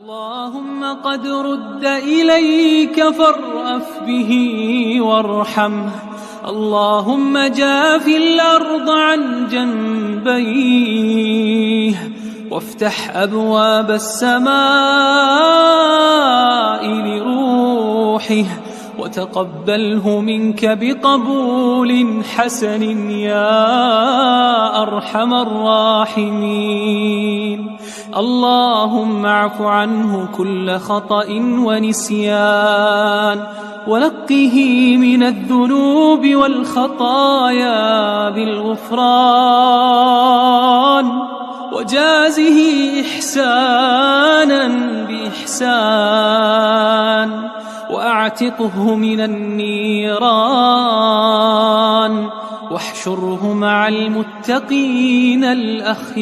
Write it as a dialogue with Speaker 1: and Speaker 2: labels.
Speaker 1: اللهم قد رد إليك فارأف به وارحمه. اللهم جاف الأرض عن جنبيه وافتح أبواب السماء لروحه وتقبله منك بقبول حسن يا أرحم الراحمين. اللهم اعف عنه كل خطأ ونسيان ونقه من الذنوب والخطايا بالغفران وجازه إحسانا بإحسان وأعتقه من النيران واحشره مع المتقين الأخيار.